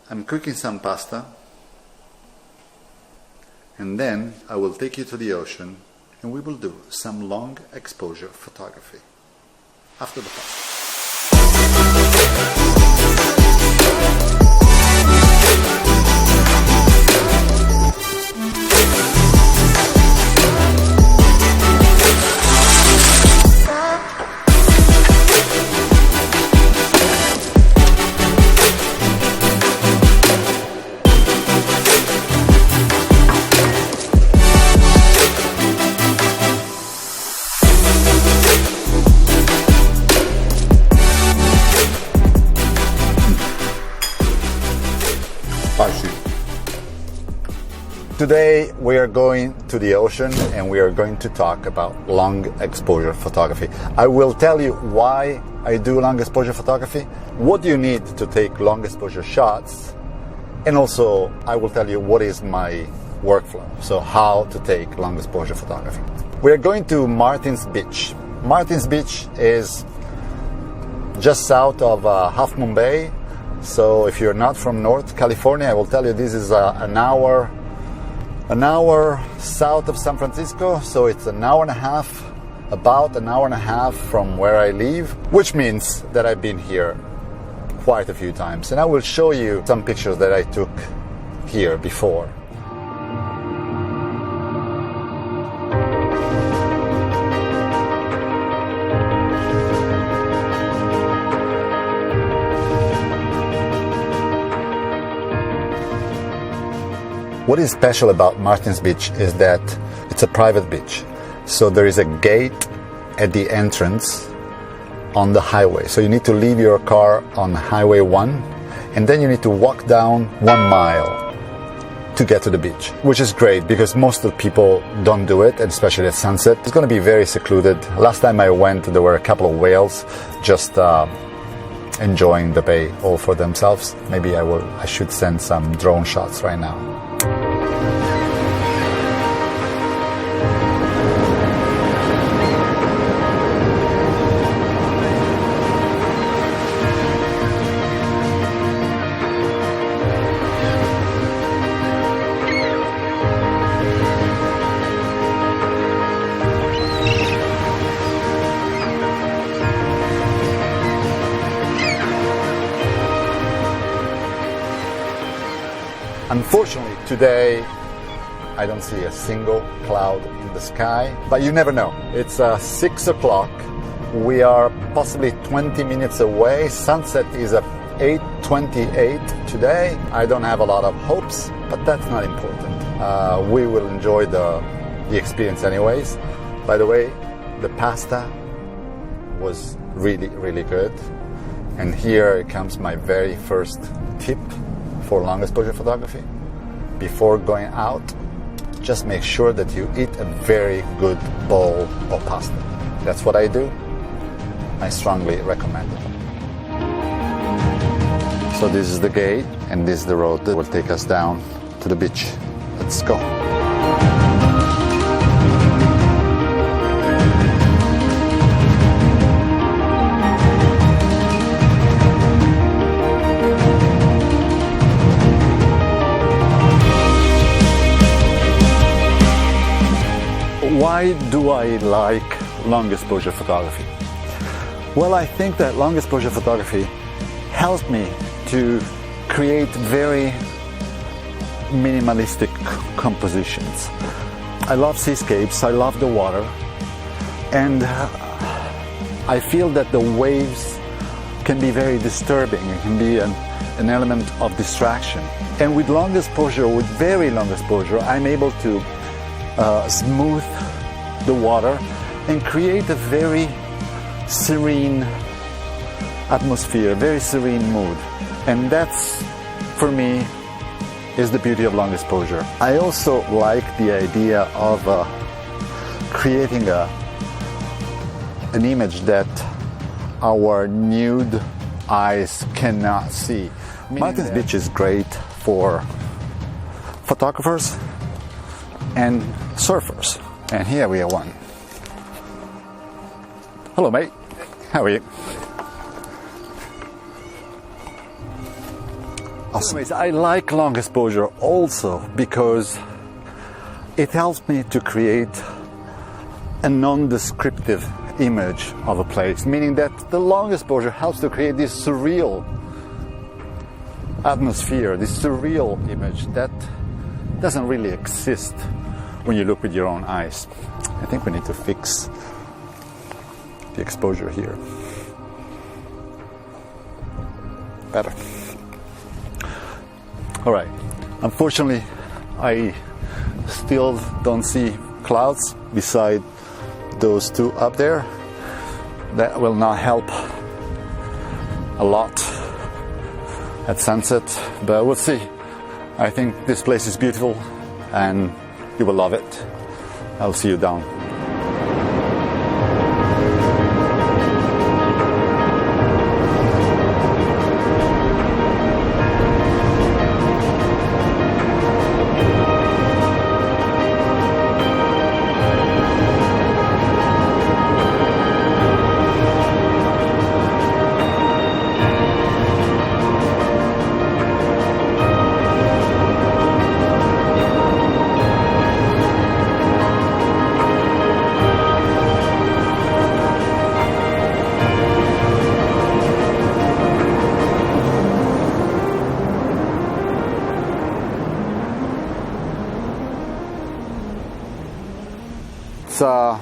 I'm cooking some pasta, and then I will take you to the ocean and we will do some long exposure photography after the pasta. Today we are going to the ocean and we are going to talk about long exposure photography. I will tell you why I do long exposure photography, what you need to take long exposure shots, and also I will tell you what is my workflow, so how to take long exposure photography. We are going to Martins Beach. Martins Beach is just south of Half Moon Bay, so if you're not from North California, I will tell you this is an hour south of San Francisco, so it's about an hour and a half from where I live, which means that I've been here quite a few times, and I will show you some pictures that I took here before. What is special about Martins Beach is that it's a private beach. So there is a gate at the entrance on the highway. So you need to leave your car on Highway 1 and then you need to walk down 1 mile to get to the beach, which is great because most of the people don't do it, and especially at sunset. It's going to be very secluded. Last time I went, there were a couple of whales just enjoying the bay all for themselves. Maybe I should send some drone shots right now. Unfortunately, today I don't see a single cloud in the sky, but you never know. It's 6 o'clock. We are possibly 20 minutes away. Sunset is at 8:28 today. I don't have a lot of hopes, but that's not important. We will enjoy the experience anyways. By the way, the pasta was really, really good. And here comes my very first tip for long exposure photography. Before going out, just make sure that you eat a very good bowl of pasta. That's what I do. I strongly recommend it. So this is the gate and this is the road that will take us down to the beach. Let's go. Why do I like long exposure photography? Well, I think that long exposure photography helped me to create very minimalistic compositions. I love seascapes, I love the water, and I feel that the waves can be very disturbing. It can be an element of distraction. And with long exposure, with very long exposure, I'm able to smooth the water and create a very serene atmosphere, very serene mood. And that's, for me, is the beauty of long exposure. I also like the idea of creating an image that our nude eyes cannot see. Martins Beach is great for photographers and surfers. And here we are one. Hello, mate. How are you? Awesome. Anyways, I like long exposure also because it helps me to create a non-descriptive image of a place, meaning that the long exposure helps to create this surreal atmosphere, this surreal image that doesn't really exist when you look with your own eyes. I think we need to fix the exposure here. Better. All right. Unfortunately, I still don't see clouds beside those two up there. That will not help a lot at sunset, but we'll see. I think this place is beautiful and you will love it. I'll see you down.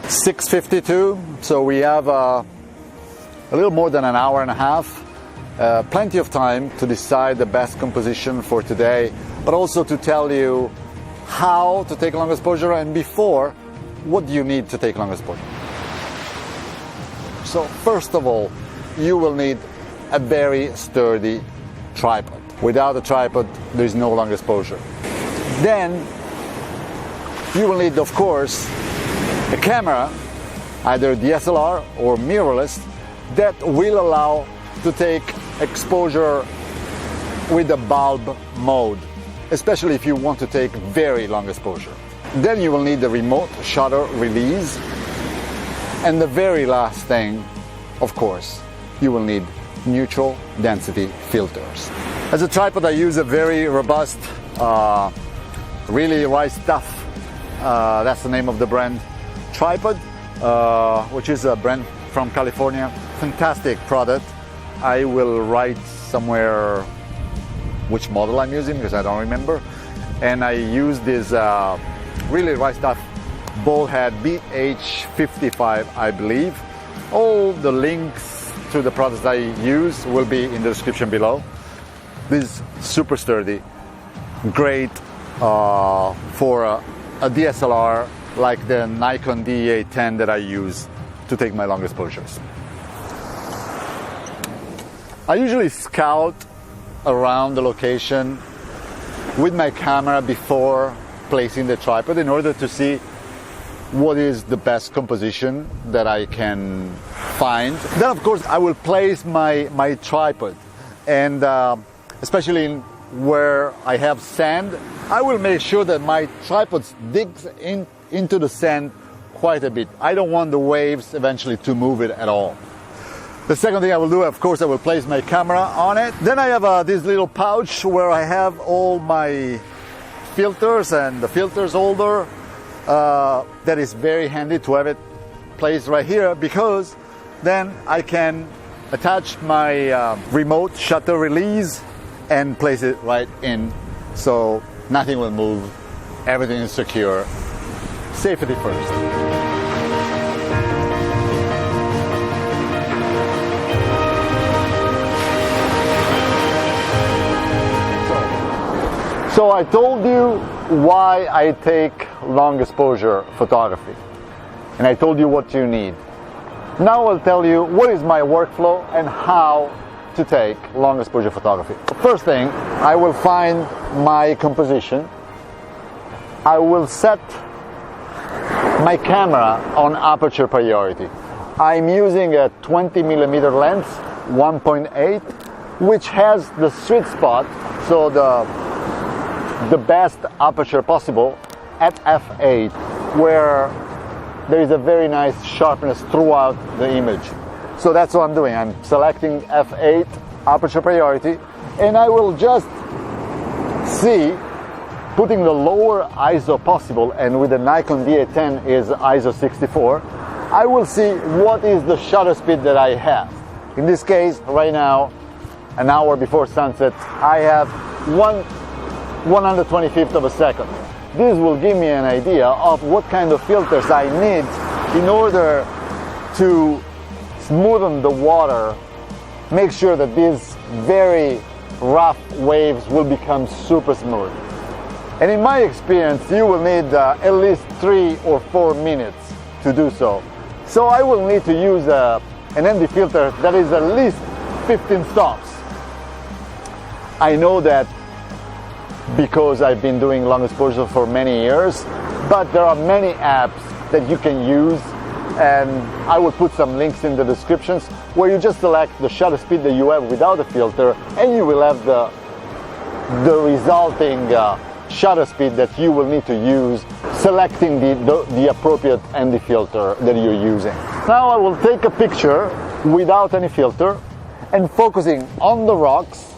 It's 6:52, so we have a little more than an hour and a half. Plenty of time to decide the best composition for today, but also to tell you how to take long exposure, and before, what do you need to take long exposure. So first of all, you will need a very sturdy tripod. Without a tripod, there is no long exposure. Then you will need, of course, a camera, either DSLR or mirrorless, that will allow to take exposure with the bulb mode, especially if you want to take very long exposure. Then you will need the remote shutter release. And the very last thing, of course, you will need neutral density filters. As a tripod, I use a very robust, really right stuff. That's the name of the brand. Tripod, which is a brand from California. Fantastic product. I will write somewhere which model I'm using because I don't remember. And I use this really right stuff ball head 𝗬𝗶𝗪, I believe. All the links to the products I use will be in the description below. This is super sturdy, great for a DSLR like the Nikon D810 that I use to take my long exposures. I usually scout around the location with my camera before placing the tripod in order to see what is the best composition that I can find. Then of course I will place my tripod, and especially where I have sand, I will make sure that my tripod digs into the sand quite a bit. I don't want the waves eventually to move it at all. The second thing I will do, of course, I will place my camera on it. Then I have this little pouch where I have all my filters and the filters holder. That is very handy to have it placed right here, because then I can attach my remote shutter release and place it right in, so nothing will move, everything is secure. Safety first. So I told you why I take long exposure photography, and I told you what you need. Now I'll tell you what is my workflow and how to take long exposure photography. First thing, I will find my composition. I will set my camera on aperture priority. I'm using a 20mm lens, 1.8, which has the sweet spot, so the best aperture possible at f8, where there is a very nice sharpness throughout the image. So that's what I'm doing. I'm selecting f8 aperture priority, and I will just see, putting the lower ISO possible, and with the Nikon D810 is ISO 64, I will see what is the shutter speed that I have. In this case, right now, an hour before sunset, I have 1/125th of a second. This will give me an idea of what kind of filters I need in order to smoothen the water, make sure that these very rough waves will become super smooth. And in my experience, you will need at least 3 or 4 minutes to do so. So I will need to use an ND filter that is at least 15 stops. I know that because I've been doing long exposure for many years, but there are many apps that you can use, and I will put some links in the descriptions where you just select the shutter speed that you have without a filter, and you will have the resulting shutter speed that you will need to use, selecting the appropriate ND filter that you're using. Now I will take a picture without any filter and focusing on the rocks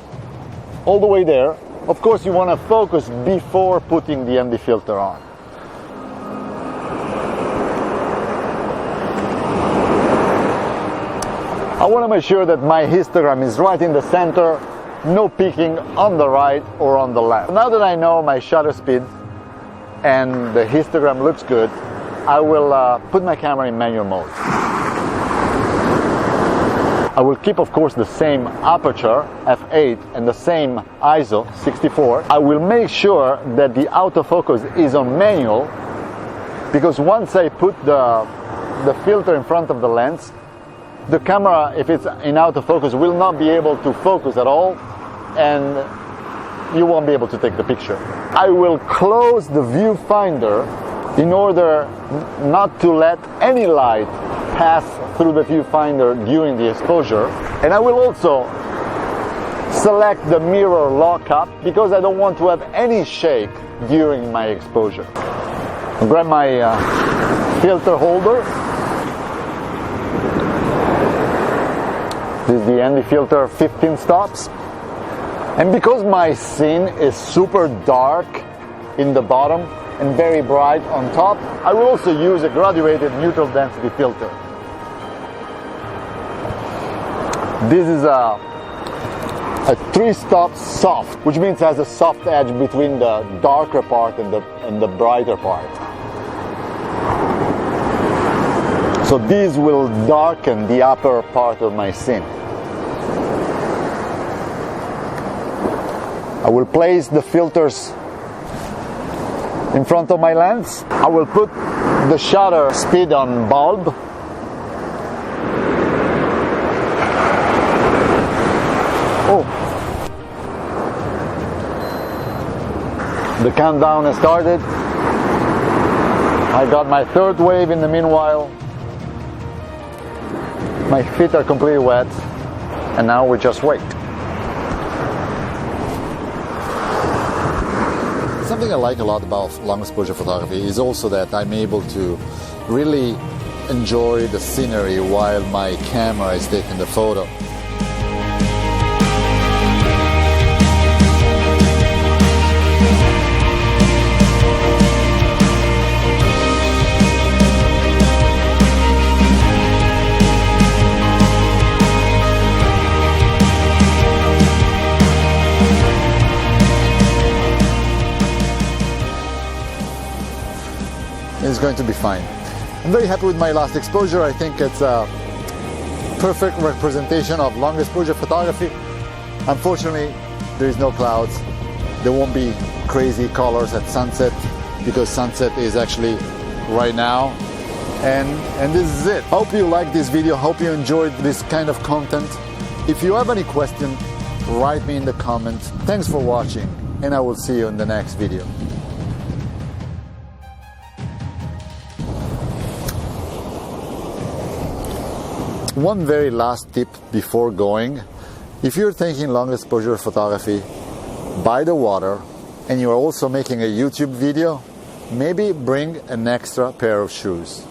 all the way there. Of course, you want to focus before putting the ND filter on. I want to make sure that my histogram is right in the center, no peaking on the right or on the left. Now that I know my shutter speed and the histogram looks good, I will put my camera in manual mode. I will keep, of course, the same aperture, f8, and the same ISO, 64. I will make sure that the autofocus is on manual, because once I put the filter in front of the lens, the camera, if it's in autofocus, will not be able to focus at all, and you won't be able to take the picture. I will close the viewfinder in order not to let any light pass through the viewfinder during the exposure. And I will also select the mirror lockup because I don't want to have any shake during my exposure. I'll grab my filter holder. This is the ND filter 15 stops. And because my scene is super dark in the bottom and very bright on top, I will also use a graduated neutral density filter. This is a 3-stop soft, which means it has a soft edge between the darker part and the brighter part. So these will darken the upper part of my scene. I will place the filters in front of my lens. I will put the shutter speed on bulb. Oh, the countdown has started. I got my third wave in the meanwhile. My feet are completely wet, and now we just wait. Something I like a lot about long exposure photography is also that I'm able to really enjoy the scenery while my camera is taking the photo. It's going to be fine. I'm very happy with my last exposure. I think it's a perfect representation of long exposure photography. Unfortunately, there is no clouds. There won't be crazy colors at sunset because sunset is actually right now. And this is it. Hope you liked this video. Hope you enjoyed this kind of content. If you have any question, write me in the comments. Thanks for watching, and I will see you in the next video. One very last tip before going: if you're thinking long exposure photography by the water and you're also making a YouTube video, maybe bring an extra pair of shoes.